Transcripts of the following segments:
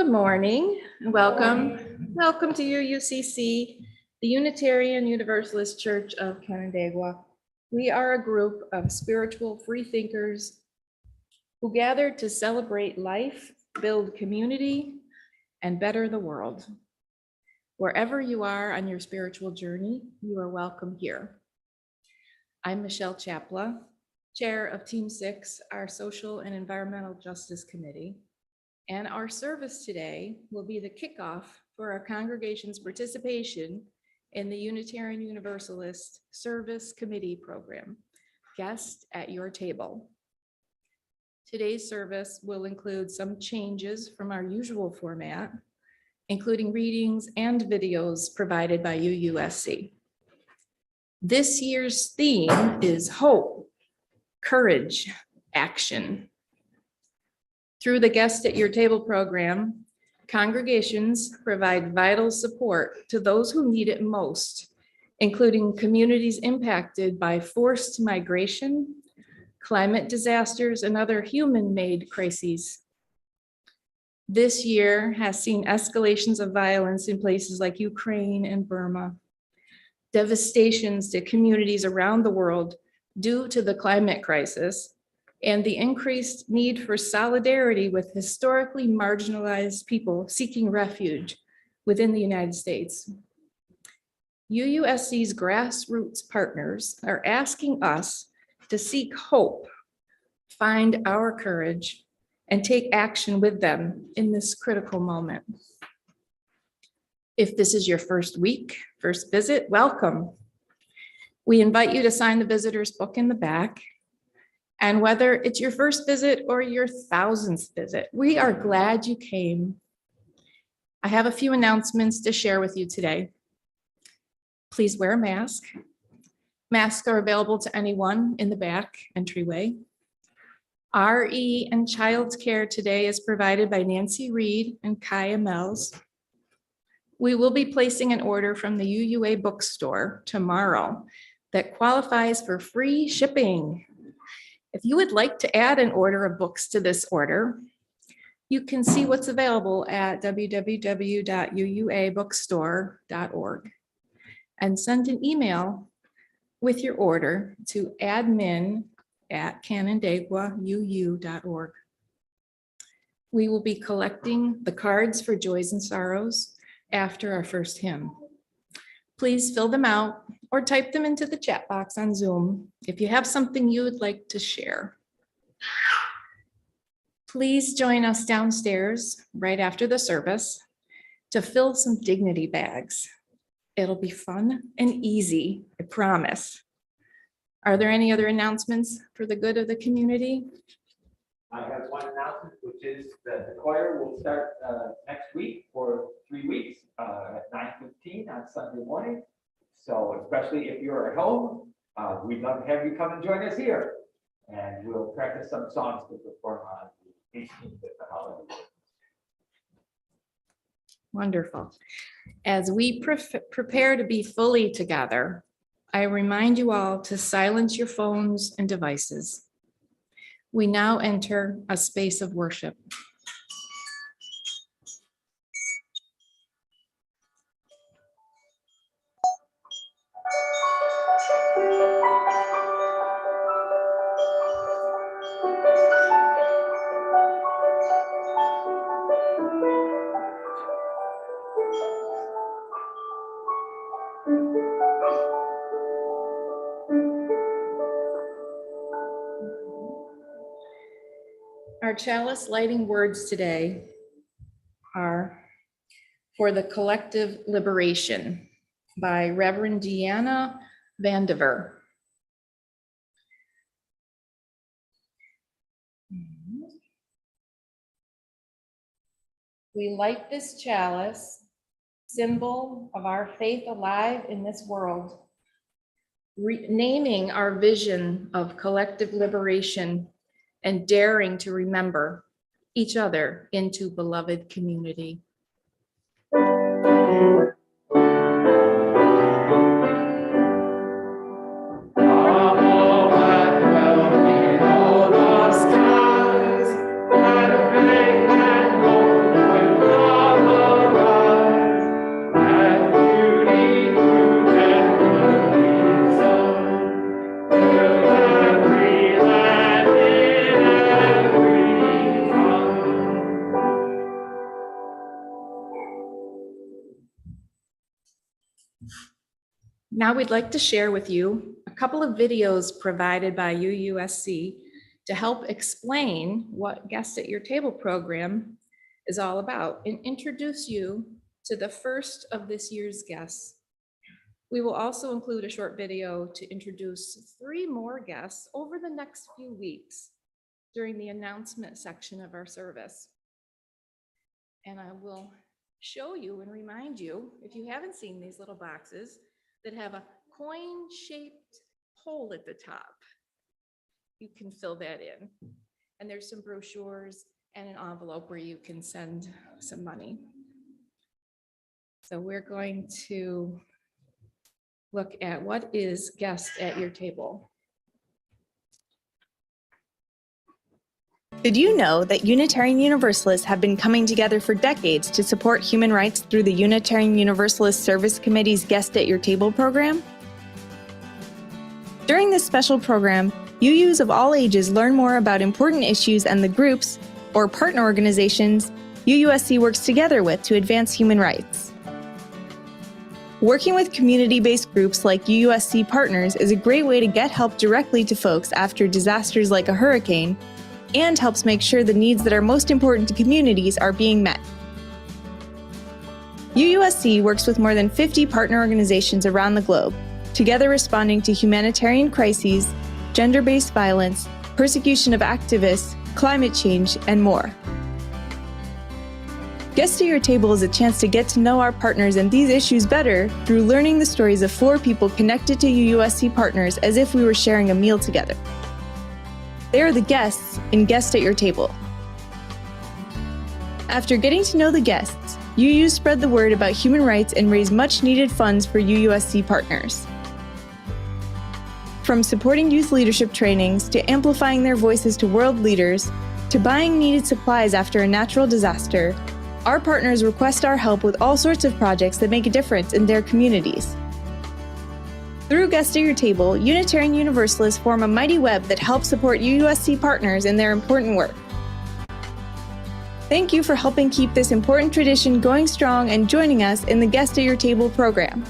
Good morning and welcome. Welcome to UUCC, the Unitarian Universalist Church of Canandaigua. We are a group of spiritual freethinkers who gather to celebrate life, build community, and better the world. Wherever you are on your spiritual journey, you are welcome here. I'm Michaelle Czapla, Chair of Team 6, our Social and Environmental Justice Committee. And our service today will be the kickoff for our congregation's participation in the Unitarian Universalist Service Committee program, Guest at Your Table. Today's service will include some changes from our usual format, including readings and videos provided by UUSC. This year's theme is hope, courage, action. Through the Guest at Your Table program, congregations provide vital support to those who need it most, including communities impacted by forced migration, climate disasters, and other human-made crises. This year has seen escalations of violence in places like Ukraine and Burma, devastations to communities around the world due to the climate crisis, and the increased need for solidarity with historically marginalized people seeking refuge within the United States. UUSC's grassroots partners are asking us to seek hope, find our courage, and take action with them in this critical moment. If this is your first visit, welcome. We invite you to sign the visitor's book in the back. And whether it's your first visit or your 1000th visit, we are glad you came. I have a few announcements to share with you today. Please wear a mask. Masks are available to anyone in the back entryway. RE and child care today is provided by Nancy Reed and Kaya Mells. We will be placing an order from the UUA bookstore tomorrow that qualifies for free shipping. If you would like to add an order of books to this order, you can see what's available at www.uuabookstore.org and send an email with your order to admin@canandaiguauu.org. We will be collecting the cards for Joys and Sorrows after our first hymn. Please fill them out or type them into the chat box on Zoom if you have something you would like to share. Please join us downstairs right after the service to fill some dignity bags. It'll be fun and easy, I promise. Are there any other announcements for the good of the community? I have one announcement, which is that the choir will start next week for 3 weeks at 9:15 on Sunday morning. So especially if you're at home, we'd love to have you come and join us here. And we'll practice some songs to perform on the 18th at the holiday. Wonderful. As we prepare to be fully together, I remind you all to silence your phones and devices. We now enter a space of worship. Our chalice lighting words today are "For the Collective Liberation" by Reverend Deanna Vandiver. We light this chalice, symbol of our faith alive in this world, naming our vision of collective liberation and daring to remember each other into beloved community. Skies, and faith and gold will Now we'd like to share with you a couple of videos provided by UUSC to help explain what Guests at Your Table program is all about and introduce you to the first of this year's guests. We will also include a short video to introduce 3 more guests over the next few weeks during the announcement section of our service. And I will show you and remind you, if you haven't seen these little boxes that have a coin-shaped hole at the top, you can fill that in. And there's some brochures and an envelope where you can send some money. So we're going to look at what is Guest at Your Table. Did you know that Unitarian Universalists have been coming together for decades to support human rights through the Unitarian Universalist Service Committee's Guest at Your Table program? During this special program, UUs of all ages learn more about important issues and the groups, or partner organizations, UUSC works together with to advance human rights. Working with community-based groups like UUSC Partners is a great way to get help directly to folks after disasters like a hurricane, and helps make sure the needs that are most important to communities are being met. UUSC works with more than 50 partner organizations around the globe, together responding to humanitarian crises, gender-based violence, persecution of activists, climate change, and more. Guest at Your Table is a chance to get to know our partners and these issues better through learning the stories of 4 people connected to UUSC partners as if we were sharing a meal together. They are the guests in Guest at Your Table. After getting to know the guests, UU spread the word about human rights and raise much-needed funds for UUSC partners. From supporting youth leadership trainings to amplifying their voices to world leaders, to buying needed supplies after a natural disaster, our partners request our help with all sorts of projects that make a difference in their communities. Through Guest at Your Table, Unitarian Universalists form a mighty web that helps support UUSC partners in their important work. Thank you for helping keep this important tradition going strong and joining us in the Guest at Your Table program.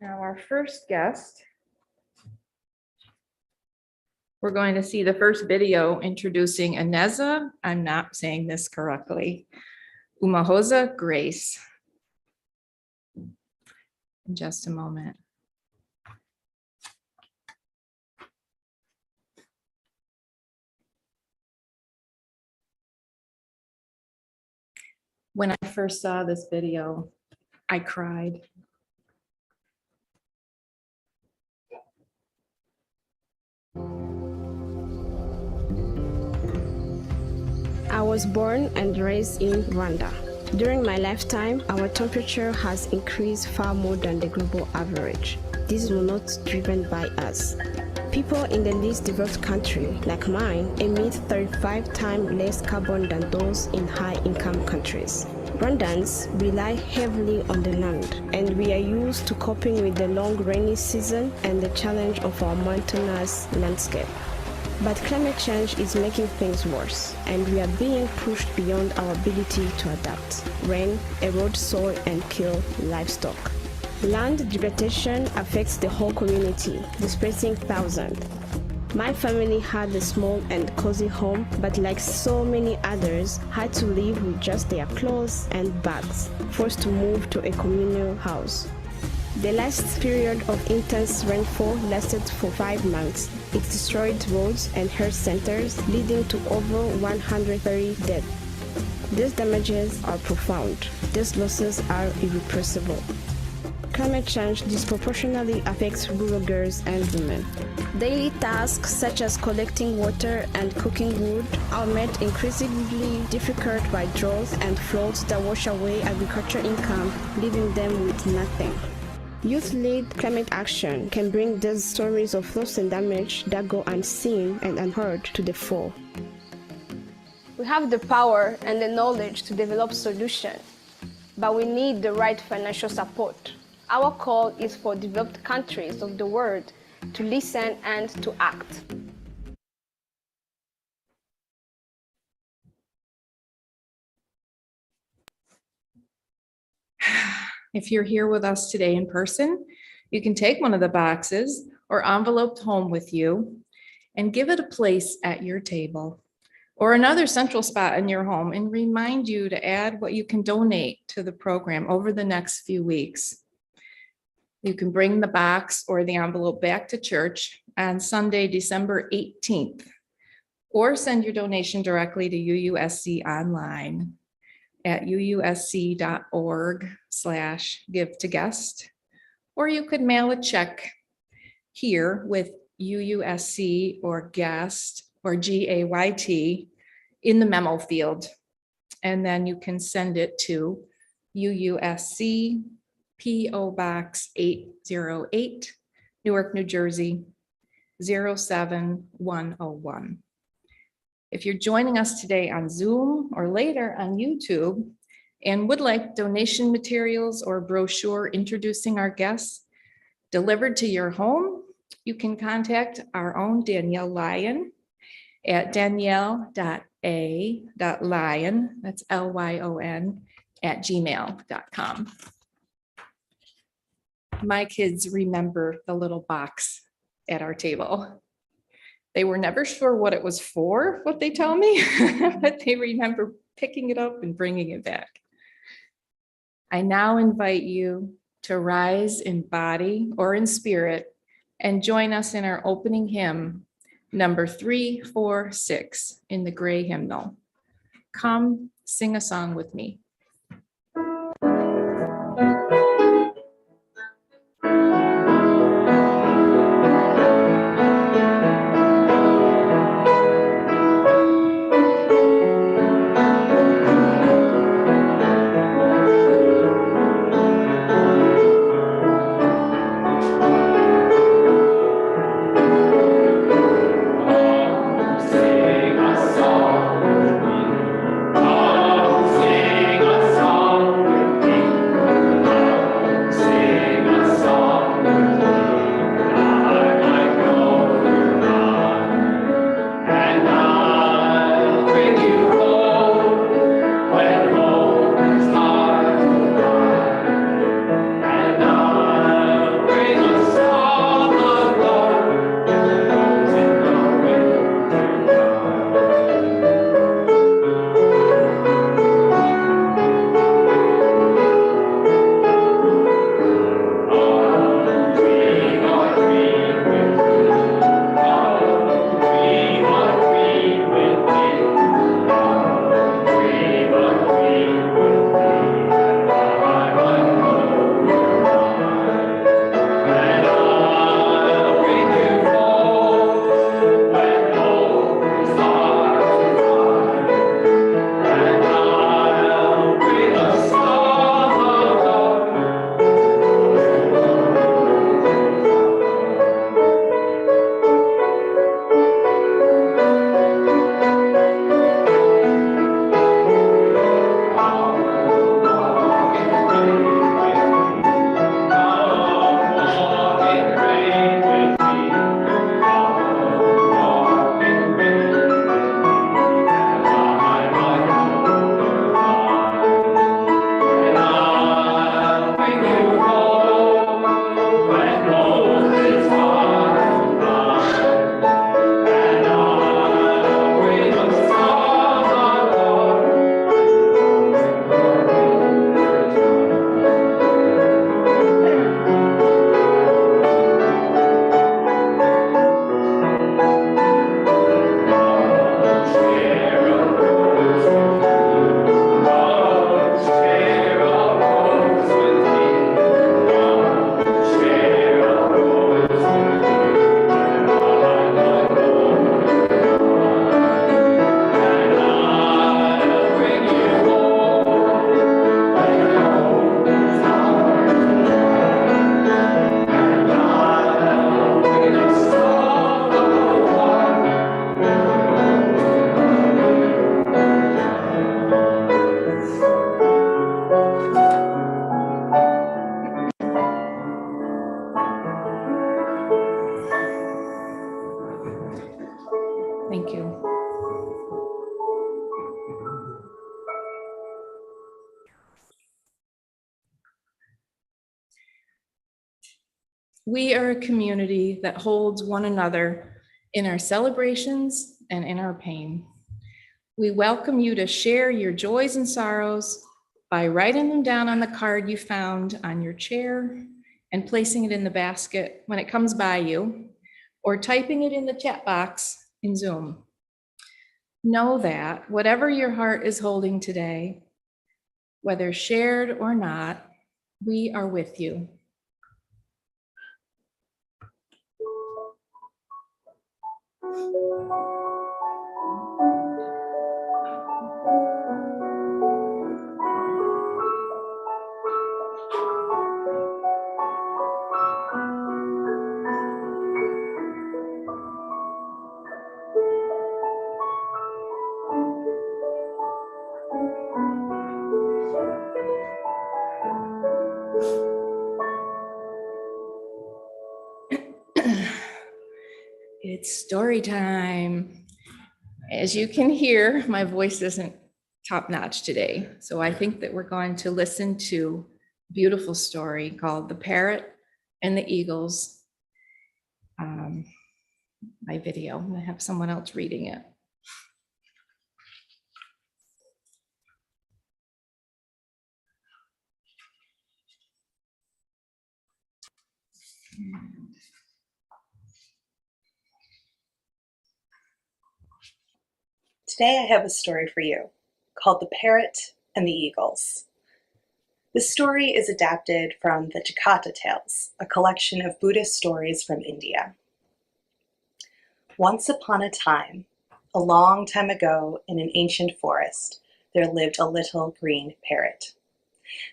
Now our first guest, we're going to see the first video introducing Ineza, I'm not saying this correctly, Umahoza Grace. In just a moment. When I first saw this video, I cried. I was born and raised in Rwanda. During my lifetime, our temperature has increased far more than the global average. This was not driven by us. People in the least developed country, like mine, emit 35 times less carbon than those in high-income countries. Rwandans rely heavily on the land, and we are used to coping with the long rainy season and the challenge of our mountainous landscape. But climate change is making things worse, and we are being pushed beyond our ability to adapt. Rain erodes soil and kill livestock. Land degradation affects the whole community, displacing thousands. My family had a small and cozy home, but like so many others, had to live with just their clothes and bags, forced to move to a communal house. The last period of intense rainfall lasted for 5 months. It destroyed roads and health centers, leading to over 130 deaths. These damages are profound. These losses are irreversible. Climate change disproportionately affects rural girls and women. Daily tasks such as collecting water and cooking wood are made increasingly difficult by droughts and floods that wash away agricultural income, leaving them with nothing. Youth-led climate action can bring these stories of loss and damage that go unseen and unheard to the fore. We have the power and the knowledge to develop solutions, but we need the right financial support. Our call is for developed countries of the world to listen and to act. If you're here with us today in person, you can take one of the boxes or enveloped home with you and give it a place at your table or another central spot in your home and remind you to add what you can donate to the program over the next few weeks. You can bring the box or the envelope back to church on Sunday, December 18th, or send your donation directly to UUSC online at uusc.org/give-to-guest, or you could mail a check here with UUSC or guest or GAYT in the memo field. And then you can send it to UUSC P.O. Box 808, Newark, New Jersey, 07101. If you're joining us today on Zoom or later on YouTube and would like donation materials or brochure introducing our guests delivered to your home, you can contact our own Danielle Lyon at danielle.a.lyon, that's Lyon, @gmail.com. My kids remember the little box at our table. They were never sure what it was for, what they tell me, but they remember picking it up and bringing it back. I now invite you to rise in body or in spirit and join us in our opening hymn, number 346 in the gray hymnal. Come sing a song with me. Sing a Thank you. We are a community that holds one another in our celebrations and in our pain. We welcome you to share your joys and sorrows by writing them down on the card you found on your chair and placing it in the basket when it comes by you, or typing it in the chat box in Zoom. Know that whatever your heart is holding today, whether shared or not, we are with you. It's story time. As you can hear, my voice isn't top-notch today, so I think that we're going to listen to a beautiful story called The Parrot and the Eagles. My video, I'm gonna have someone else reading it. Today I have a story for you called The Parrot and the Eagles. This story is adapted from the Czapla Tales, a collection of Buddhist stories from India. Once upon a time, a long time ago in an ancient forest, there lived a little green parrot.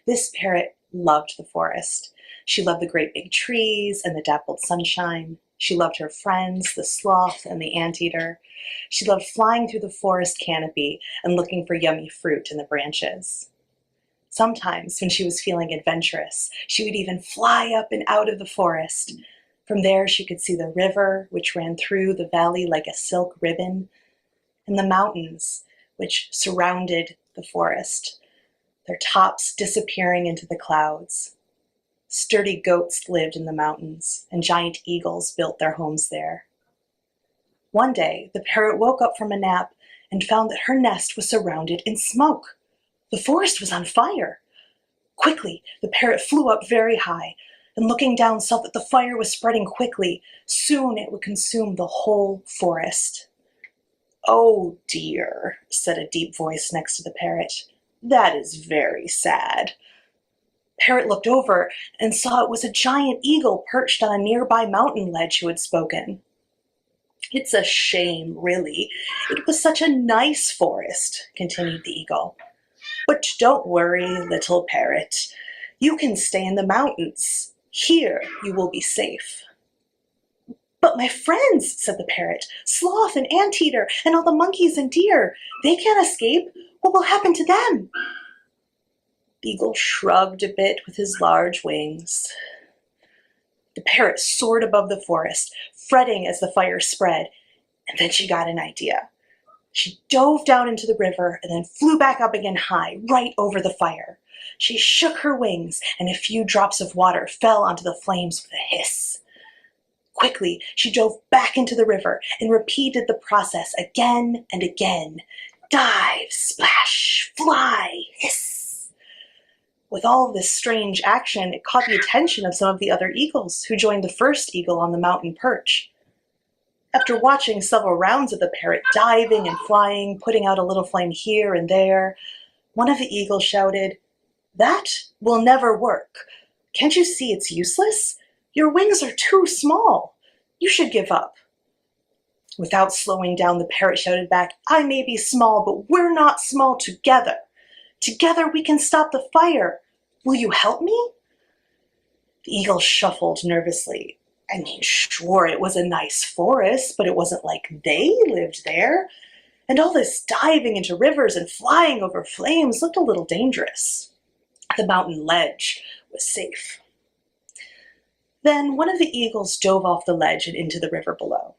This parrot loved the forest. She loved the great big trees and the dappled sunshine. She loved her friends, the sloth and the anteater. She loved flying through the forest canopy and looking for yummy fruit in the branches. Sometimes, when she was feeling adventurous, she would even fly up and out of the forest. From there, she could see the river, which ran through the valley like a silk ribbon, and the mountains, which surrounded the forest, their tops disappearing into the clouds. Sturdy goats lived in the mountains, and giant eagles built their homes there. One day, the parrot woke up from a nap and found that her nest was surrounded in smoke. The forest was on fire. Quickly, the parrot flew up very high, and looking down saw that the fire was spreading quickly. Soon it would consume the whole forest. "Oh dear," said a deep voice next to the parrot. "That is very sad." Parrot looked over and saw it was a giant eagle perched on a nearby mountain ledge who had spoken. "It's a shame, really. It was such a nice forest," continued the eagle. "But don't worry, little parrot. You can stay in the mountains. Here you will be safe." "But my friends," said the parrot, "sloth and anteater and all the monkeys and deer, they can't escape. What will happen to them?" The eagle shrugged a bit with his large wings. The parrot soared above the forest, fretting as the fire spread, and then she got an idea. She dove down into the river and then flew back up again high, right over the fire. She shook her wings, and a few drops of water fell onto the flames with a hiss. Quickly, she dove back into the river and repeated the process again and again. Dive, splash, fly, hiss. With all this strange action, it caught the attention of some of the other eagles who joined the first eagle on the mountain perch. After watching several rounds of the parrot diving and flying, putting out a little flame here and there, one of the eagles shouted, "That will never work. Can't you see it's useless? Your wings are too small. You should give up." Without slowing down, the parrot shouted back, "I may be small, but we're not small together. Together we can stop the fire. Will you help me?" The eagle shuffled nervously. I mean, sure, it was a nice forest, but it wasn't like they lived there. And all this diving into rivers and flying over flames looked a little dangerous. The mountain ledge was safe. Then one of the eagles dove off the ledge and into the river below.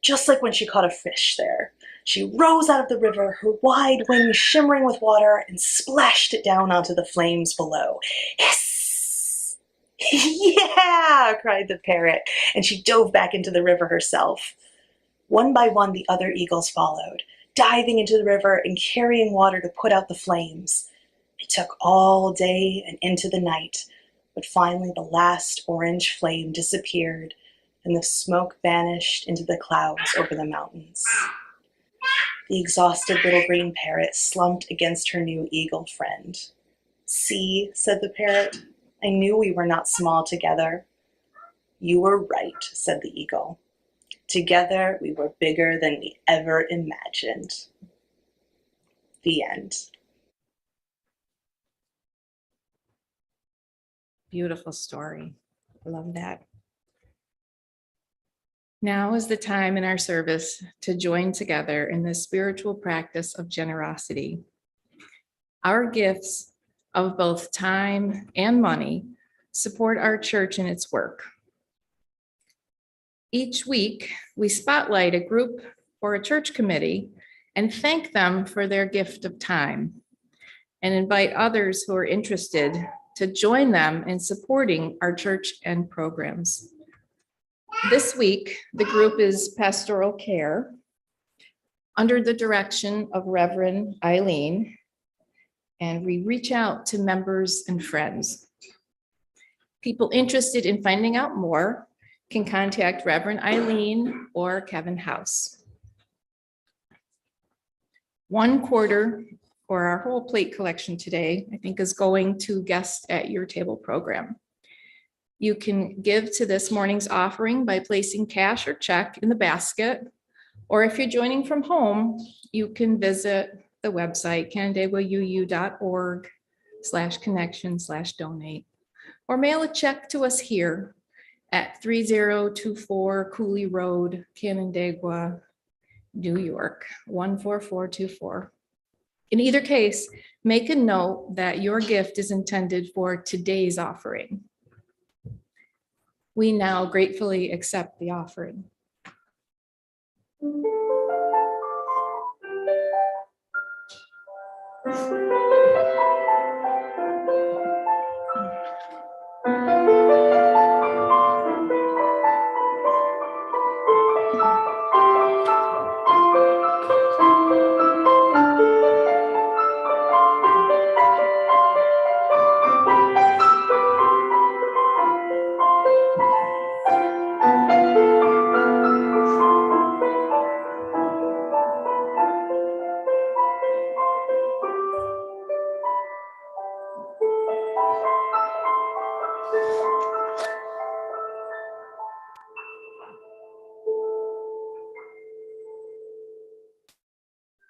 just like when she caught a fish there. She rose out of the river, her wide wings shimmering with water, and splashed it down onto the flames below. Hiss! Yeah, cried the parrot, and she dove back into the river herself. One by one, the other eagles followed, diving into the river and carrying water to put out the flames. It took all day and into the night, but finally the last orange flame disappeared and the smoke vanished into the clouds over the mountains. The exhausted little green parrot slumped against her new eagle friend. "See," said the parrot, "I knew we were not small together." "You were right," said the eagle. "Together we were bigger than we ever imagined." The end. Beautiful story. Love that. Now is the time in our service to join together in the spiritual practice of generosity. Our gifts of both time and money support our church in its work. Each week, we spotlight a group or a church committee and thank them for their gift of time and invite others who are interested to join them in supporting our church and programs. This week, the group is Pastoral Care under the direction of Reverend Eileen, and we reach out to members and friends. People interested in finding out more can contact Reverend Eileen or Kevin House. 1/4 for our whole plate collection today, I think, is going to Guest at Your Table program. You can give to this morning's offering by placing cash or check in the basket, or if you're joining from home, you can visit the website canandaiguauu.org/connection/donate, or mail a check to us here at 3024 Cooley Road, Canandaigua, New York, 14424. In either case, make a note that your gift is intended for today's offering. We now gratefully accept the offering.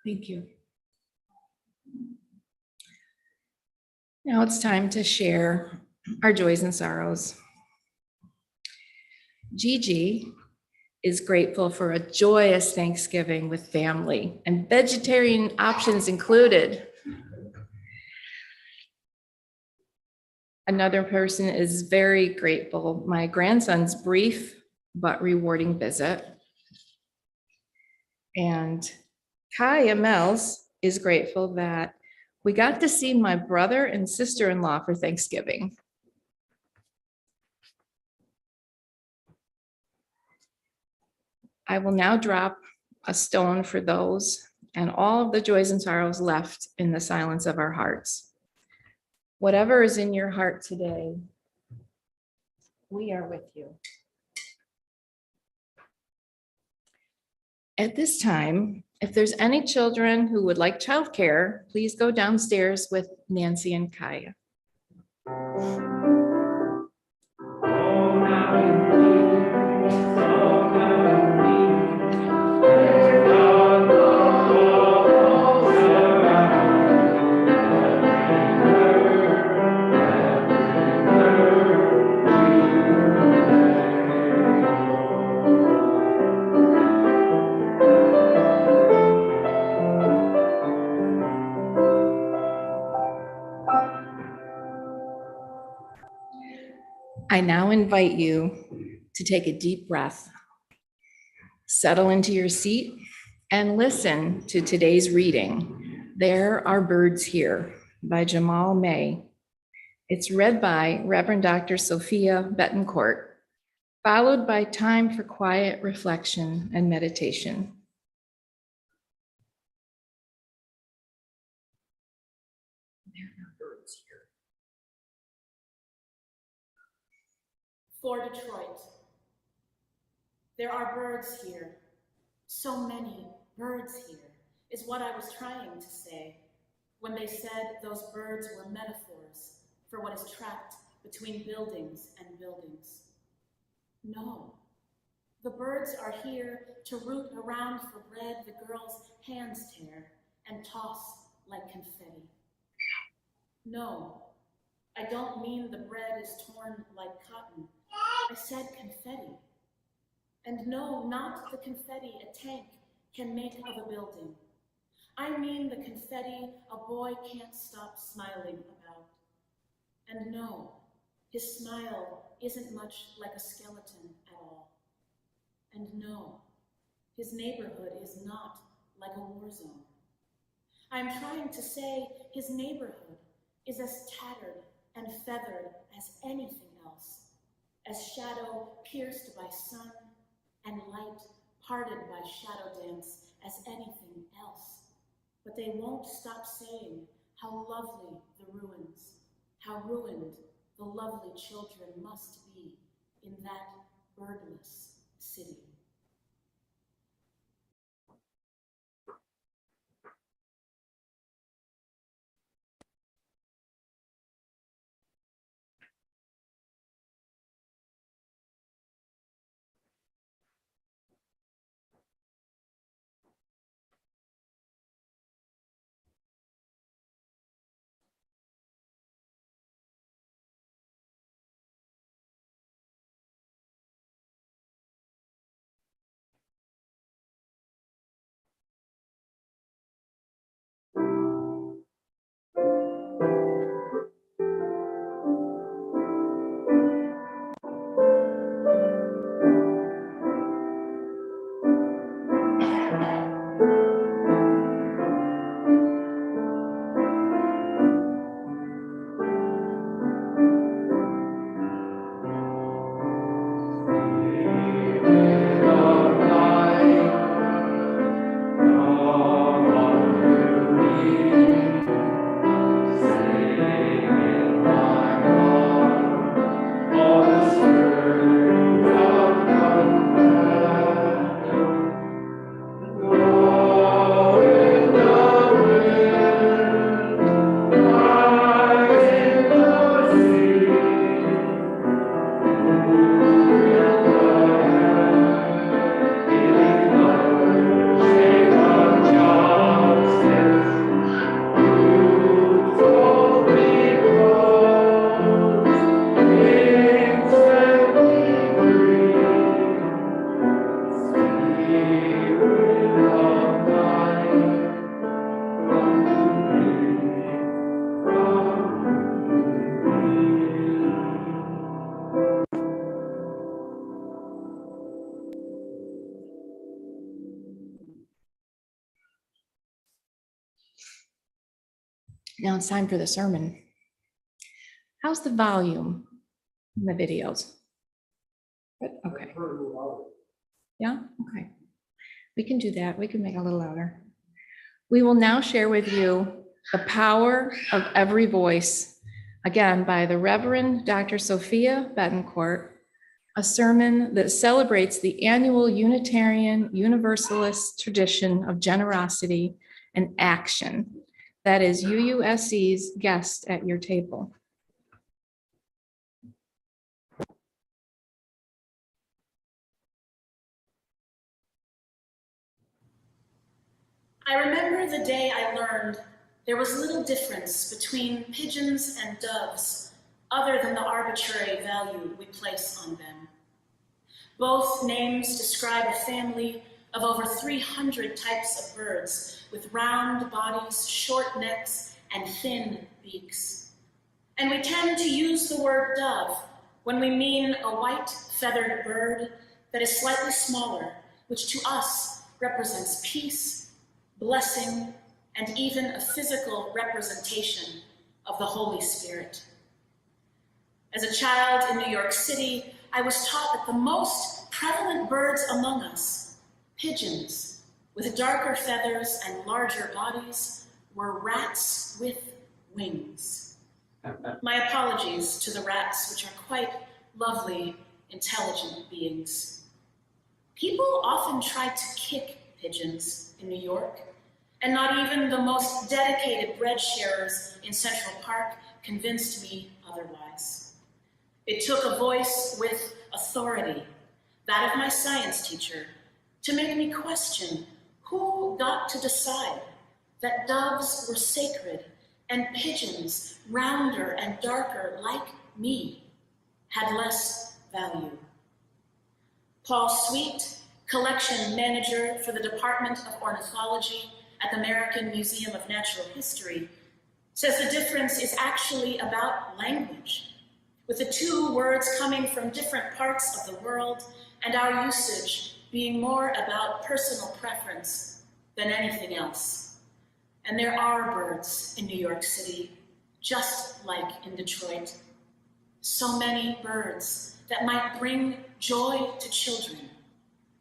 Thank you. Now it's time to share our joys and sorrows. Gigi is grateful for a joyous Thanksgiving with family and vegetarian options included. Another person is very grateful, my grandson's brief but rewarding visit. And Kaya Mel's is grateful that we got to see my brother and sister-in-law for Thanksgiving. I will now drop a stone for those and all of the joys and sorrows left in the silence of our hearts. Whatever is in your heart today, we are with you. At this time, if there's any children who would like childcare, please go downstairs with Nancy and Kaya. I now invite you to take a deep breath Settle into your seat and listen to today's reading, There Are Birds Here by Jamal May. It's read by Reverend Dr. Sophia Betancourt, followed by time for quiet reflection and meditation. There are birds here. For Detroit. There are birds here. So many birds here, is what I was trying to say when they said those birds were metaphors for what is trapped between buildings and buildings. No, the birds are here to root around for bread the girls' hands tear and toss like confetti. No, I don't mean the bread is torn like cotton. I said confetti. And no, not the confetti a tank can make of a building. I mean the confetti a boy can't stop smiling about. And no, his smile isn't much like a skeleton at all. And no, his neighborhood is not like a war zone. I'm trying to say his neighborhood is as tattered and feathered as anything else, as shadow pierced by sun and light parted by shadow dance as anything else. But they won't stop saying how lovely the ruins, how ruined the lovely children must be in that birdless city. Now it's time for the sermon. How's the volume in the videos? Good, okay. Yeah, okay. We can do that. We can make it a little louder. We will now share with you The Power of Every Voice, again by the Reverend Dr. Sophia Betancourt, a sermon that celebrates the annual Unitarian Universalist tradition of generosity and action. That is UUSC's guest at your table. I remember the day I learned there was little difference between pigeons and doves other than the arbitrary value we place on them. Both names describe a family of over 300 types of birds with round bodies, short necks, and thin beaks. And we tend to use the word dove when we mean a white feathered bird that is slightly smaller which to us represents peace, blessing, and even a physical representation of the Holy Spirit. As a child in New York City, I was taught that the most prevalent birds among us, pigeons with darker feathers and larger bodies, were rats with wings. My apologies to the rats, which are quite lovely, intelligent beings. People often try to kick pigeons in New York, and not even the most dedicated bread sharers in Central Park convinced me otherwise. It took a voice with authority, that of my science teacher, to make me question who got to decide that doves were sacred and pigeons, rounder and darker like me, had less value. Paul Sweet, collection manager for the Department of Ornithology at the American Museum of Natural History, says the difference is actually about language, with the two words coming from different parts of the world and our usage being more about personal preference than anything else. And there are birds in New York City, just like in Detroit. So many birds that might bring joy to children,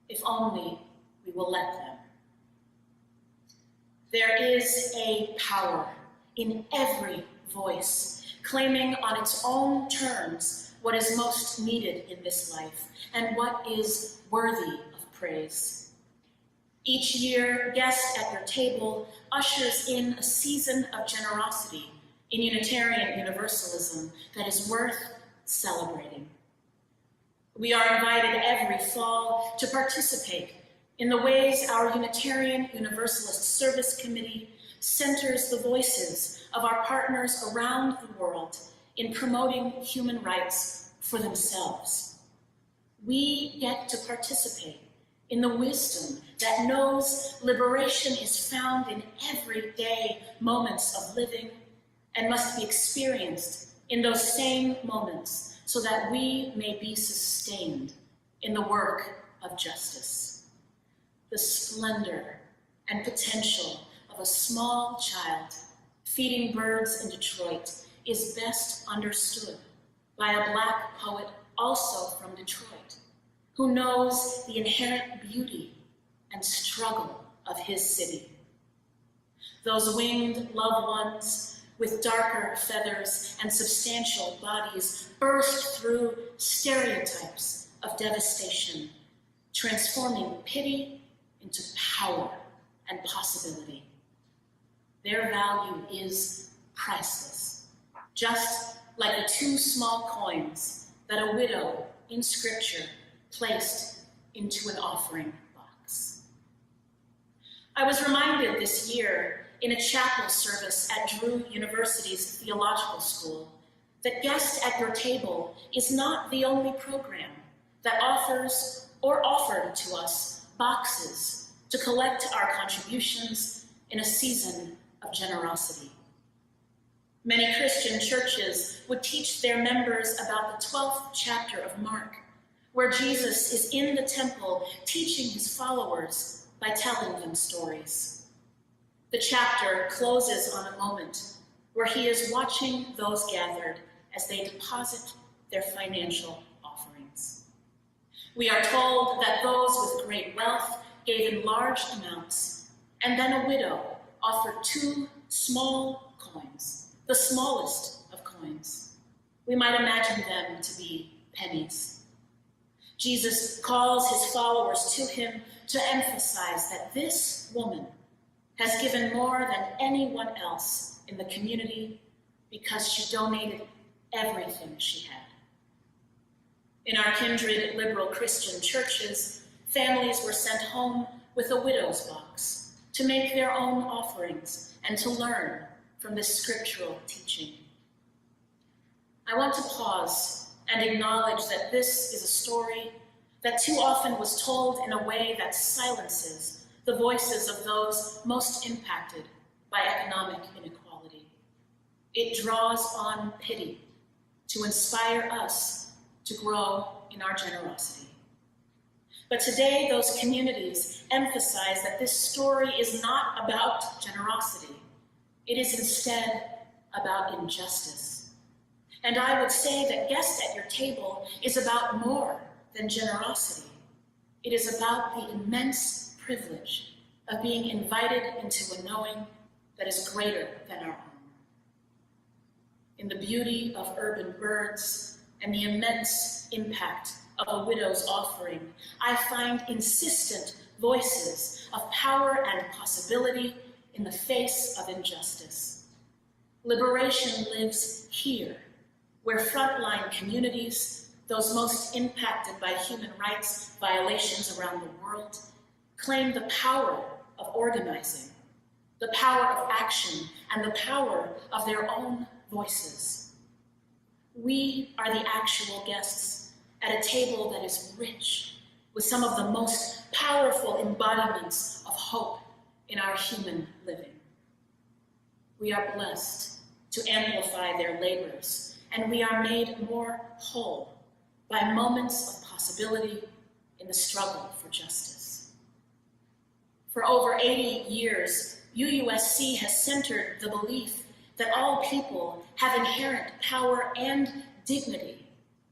if only we will let them. There is a power in every voice, claiming on its own terms what is most needed in this life and what is worthy of praise. Each year, Guest at Your Table ushers in a season of generosity in Unitarian Universalism that is worth celebrating. We are invited every fall to participate in the ways our Unitarian Universalist Service Committee centers the voices of our partners around the world in promoting human rights for themselves. We get to participate in the wisdom that knows liberation is found in everyday moments of living and must be experienced in those same moments so that we may be sustained in the work of justice. The splendor and potential of a small child feeding birds in Detroit is best understood by a Black poet also from Detroit, who knows the inherent beauty and struggle of his city. Those winged loved ones with darker feathers and substantial bodies burst through stereotypes of devastation, transforming pity into power and possibility. Their value is priceless, just like the 2 small coins that a widow in Scripture placed into an offering box. I was reminded this year in a chapel service at Drew University's Theological School that Guest at Your Table is not the only program that offers or offered to us boxes to collect our contributions in a season of generosity. Many Christian churches would teach their members about the 12th chapter of Mark, where Jesus is in the temple teaching his followers by telling them stories. The chapter closes on a moment where he is watching those gathered as they deposit their financial offerings. We are told that those with great wealth gave in large amounts, and then a widow offered 2 small coins, the smallest of coins. We might imagine them to be pennies. Jesus calls his followers to him to emphasize that this woman has given more than anyone else in the community because she donated everything she had. In our kindred liberal Christian churches, families were sent home with a widow's box to make their own offerings and to learn from this scriptural teaching. I want to pause and acknowledge that this is a story that too often was told in a way that silences the voices of those most impacted by economic inequality. It draws on pity to inspire us to grow in our generosity. But today, those communities emphasize that this story is not about generosity. It is instead about injustice. And I would say that Guest at Your Table is about more than generosity. It is about the immense privilege of being invited into a knowing that is greater than our own. In the beauty of urban birds and the immense impact of a widow's offering, I find insistent voices of power and possibility in the face of injustice. Liberation lives here, where frontline communities, those most impacted by human rights violations around the world, claim the power of organizing, the power of action, and the power of their own voices. We are the actual guests at a table that is rich with some of the most powerful embodiments of hope in our human living. We are blessed to amplify their labors, and we are made more whole by moments of possibility in the struggle for justice. For over 80 years, UUSC has centered the belief that all people have inherent power and dignity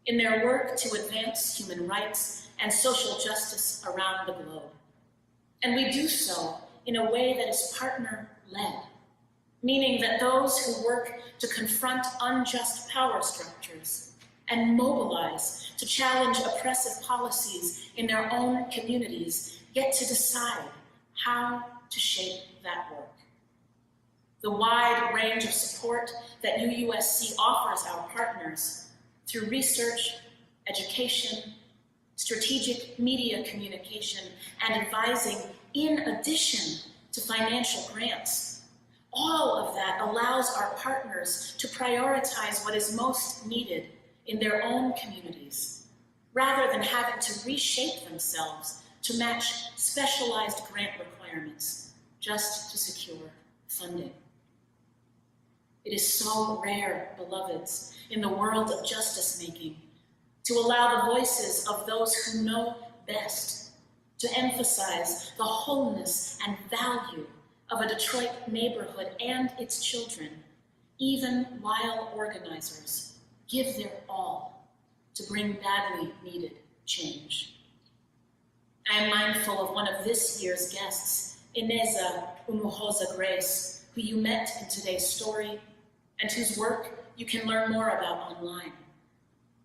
in their work to advance human rights and social justice around the globe. And we do so in a way that is partner-led, meaning that those who work to confront unjust power structures and mobilize to challenge oppressive policies in their own communities get to decide how to shape that work. The wide range of support that UUSC offers our partners through research, education, strategic media communication, and advising in addition to financial grants. All of that allows our partners to prioritize what is most needed in their own communities, rather than having to reshape themselves to match specialized grant requirements just to secure funding. It is so rare, beloveds, in the world of justice making, to allow the voices of those who know best to emphasize the wholeness and value of a Detroit neighborhood and its children, even while organizers give their all to bring badly needed change. I am mindful of one of this year's guests, Ineza Umuhoza Grace, who you met in today's story, and whose work you can learn more about online,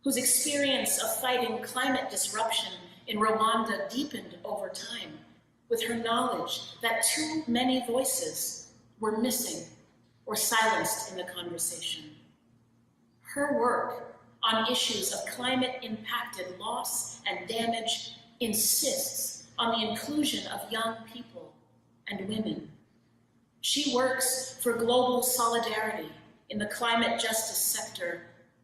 whose experience of fighting climate disruption in Rwanda deepened over time with her knowledge that too many voices were missing or silenced in the conversation. Her work on issues of climate-impacted loss and damage insists on the inclusion of young people and women. She works for global solidarity in the climate justice sector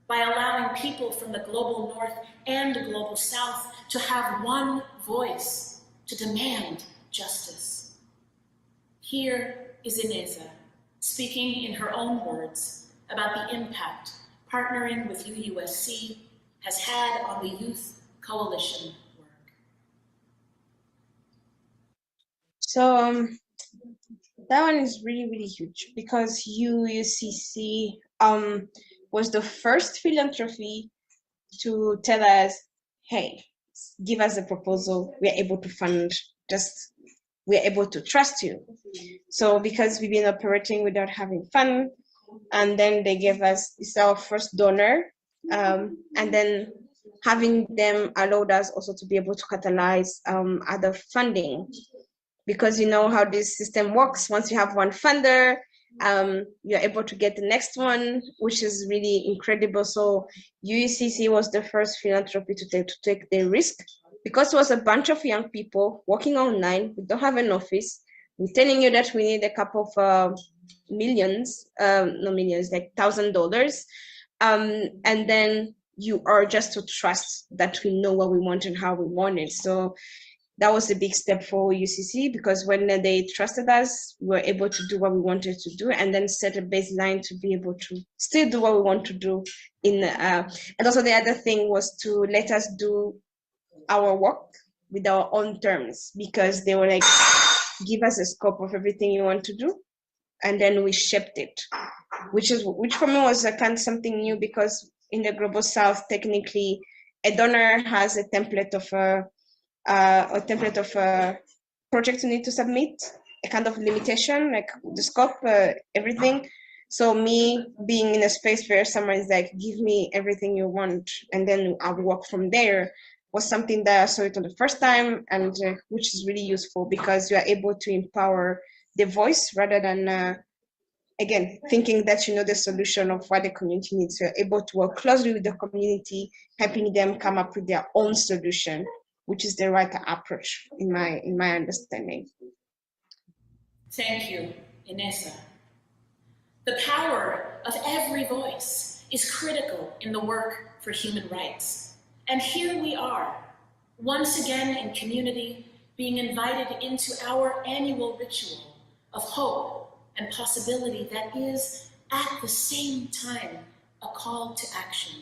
by allowing people from the global north and global south to have one voice to demand justice. Here is Ineza speaking in her own words about the impact partnering with UUSC has had on the Youth Coalition work. So that one is really, really huge because UUCC was the first philanthropy to tell us, hey, give us a proposal, we're able to fund, we're able to trust you. So because we've been operating without having fund, and then they gave us, it's our first donor, and then having them allowed us also to be able to catalyze other funding. Because you know how this system works. Once you have one funder, you're able to get the next one, which is really incredible. So UUCC was the first philanthropy to take the risk, because it was a bunch of young people working online. We don't have an office. We're telling you that we need a couple of millions, no millions, like $1,000. And then you are just to trust that we know what we want and how we want it. So that was a big step for UCC, because when they trusted us, we were able to do what we wanted to do, and then set a baseline to be able to still do what we want to do. And also the other thing was to let us do our work with our own terms, because they were like, give us a scope of everything you want to do, and then we shaped it, which for me was a kind of something new, because in the Global South, technically, a donor has a template of a project you need to submit, a kind of limitation, like the scope, everything. So me being in a space where someone is like, give me everything you want, and then I'll work from there, was something that I saw it on the first time, and which is really useful, because you are able to empower the voice rather than, again, thinking that you know the solution of what the community needs. You're able to work closely with the community, helping them come up with their own solution, which is the right approach in my understanding. Thank you, Inessa. The power of every voice is critical in the work for human rights. And here we are, once again in community, being invited into our annual ritual of hope and possibility that is, at the same time, a call to action.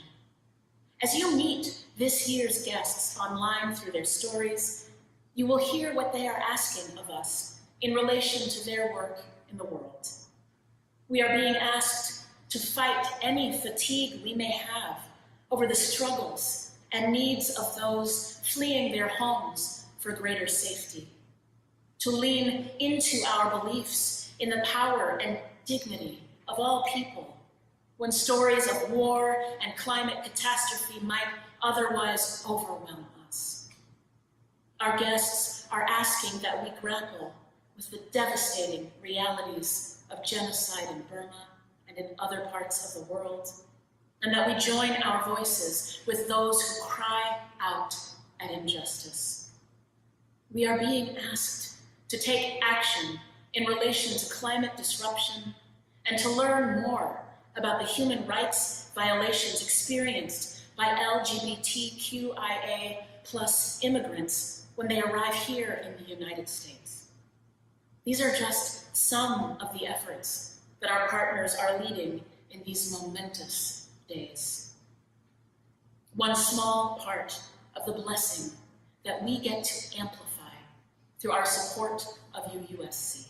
As you meet this year's guests online through their stories, you will hear what they are asking of us in relation to their work in the world. We are being asked to fight any fatigue we may have over the struggles and needs of those fleeing their homes for greater safety, to lean into our beliefs in the power and dignity of all people when stories of war and climate catastrophe might otherwise overwhelm us. Our guests are asking that we grapple with the devastating realities of genocide in Burma and in other parts of the world, and that we join our voices with those who cry out at injustice. We are being asked to take action in relation to climate disruption and to learn more about the human rights violations experienced by LGBTQIA+ immigrants when they arrive here in the United States. These are just some of the efforts that our partners are leading in these momentous days. One small part of the blessing that we get to amplify through our support of UUSC.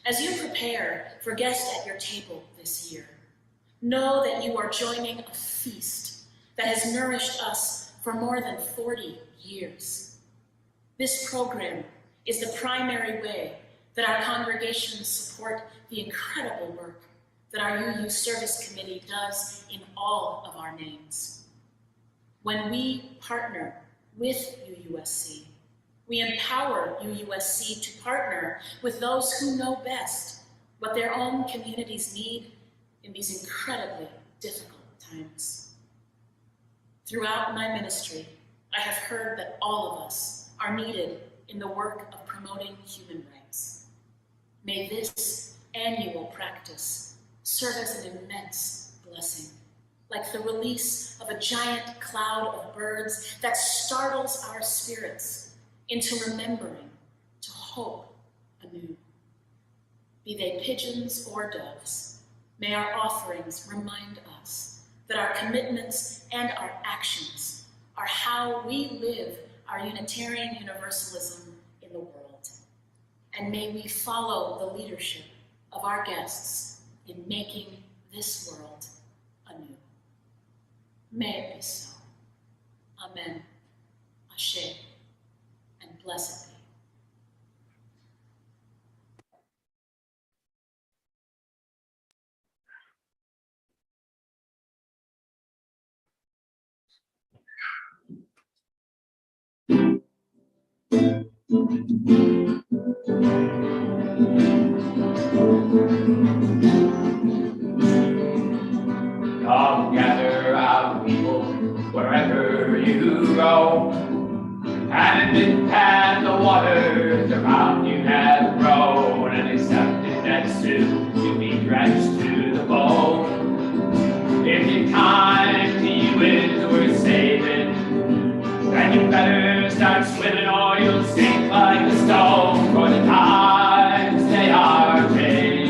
As you prepare for guests at your table this year, know that you are joining a feast that has nourished us for more than 40 years. This program is the primary way that our congregations support the incredible work that our UU Service Committee does in all of our names. When we partner with UUSC, we empower UUSC to partner with those who know best what their own communities need in these incredibly difficult times. Throughout my ministry, I have heard that all of us are needed in the work of promoting human rights. May this annual practice serve as an immense blessing, like the release of a giant cloud of birds that startles our spirits into remembering to hope anew. Be they pigeons or doves, may our offerings remind us that our commitments and our actions are how we live our Unitarian Universalism in the world. And may we follow the leadership of our guests in making this world anew. May it be so. Amen. Ashe. And blessed be. Come gather our people wherever you go, and in path the waters around you have grown, and accepted that soon you'll be drenched to the bone. If your time to you is worth saving, then you better start swimming or you'll sink like a stone, for the times they are changing.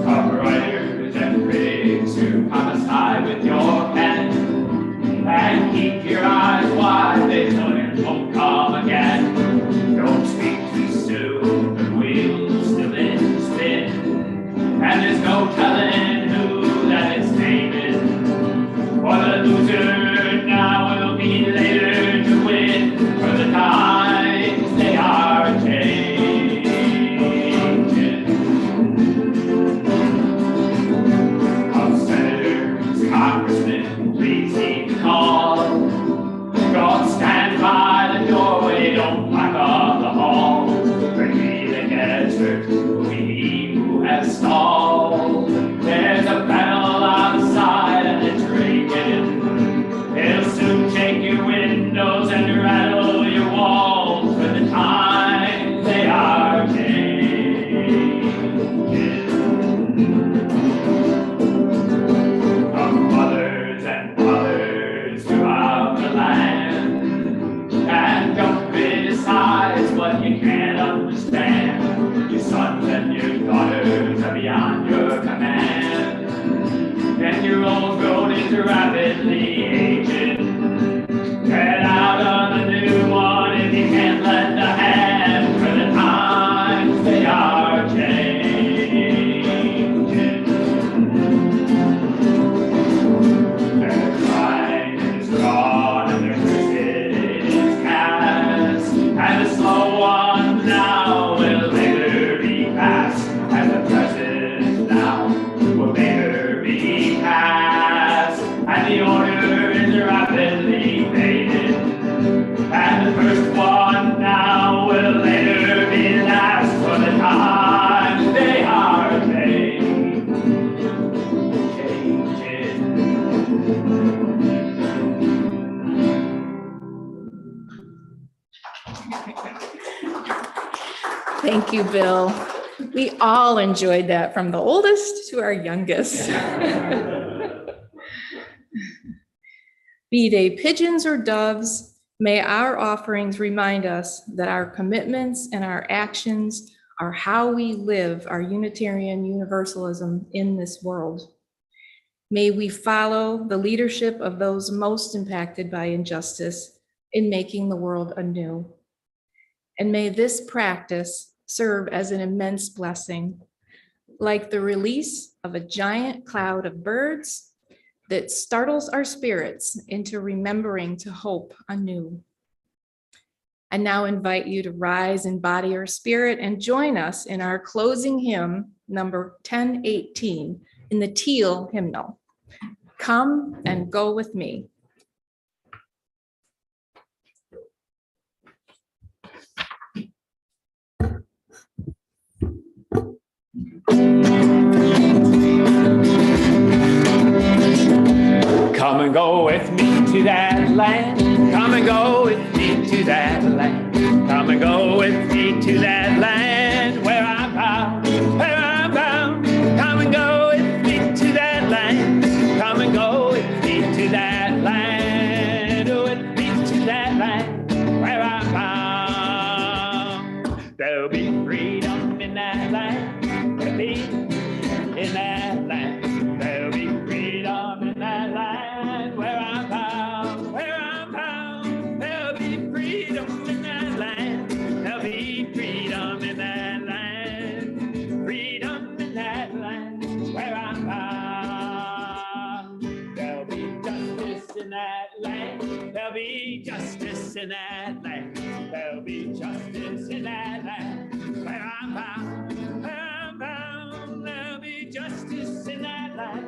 Come riders and critics who promise high with your Thank you, Bill. We all enjoyed that, from the oldest to our youngest. Be they pigeons or doves, may our offerings remind us that our commitments and our actions are how we live our Unitarian Universalism in this world. May we follow the leadership of those most impacted by injustice in making the world anew. And may this practice serve as an immense blessing, like the release of a giant cloud of birds that startles our spirits into remembering to hope anew. I now invite you to rise in body or spirit and join us in our closing hymn, number 1018, in the teal hymnal. Come and go with me. Come and go with me to that land. Come and go with me to that land. Come and go with me to that land where I'm bound, where I'm bound. Come and go with me to that land. Come and go with me to that land. With me to that land where I'm bound. There'll be freedom in that land. There'll be in that land. There'll be freedom in that land where I'm bound, where I'm bound. There'll be freedom in that land. There'll be freedom in that land. Freedom in that land where I'm bound. There'll be justice in that land. There'll be justice in that land. There'll be justice in that land where I'm bound, where I'm bound. There'll be justice in that land.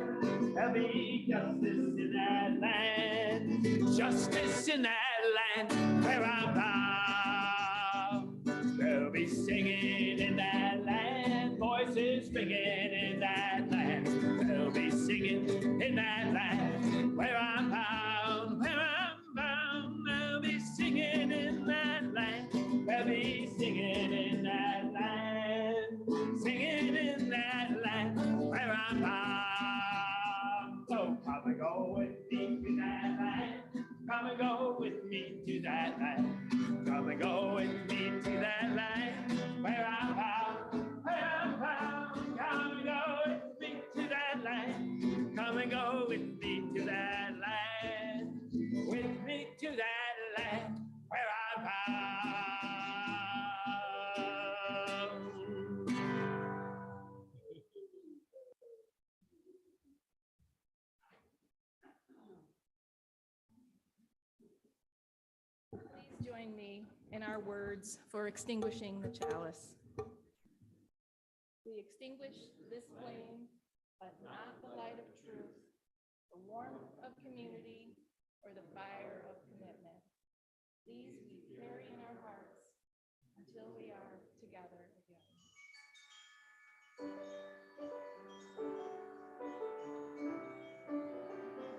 There'll be justice in that land. Justice in that land where I'm bound. There'll be singing in that land. Voices ringing in that land. There'll be singing in that land where I'm bound, where I'm bound. There'll be singing in that land. There'll be singing in that land. Singing in that land where I'm bound. So come and go with me to that land. Come and go with me to that land. Come and go with me to that land where I'm bound, where I'm bound. Come and go with me to that land. Come and go with me to that land. With me to that land where I'm bound. Please join me in our words for extinguishing the chalice. We extinguish this flame, but not the light of truth, the warmth of community, or the fire of commitment. These we carry in our hearts until we are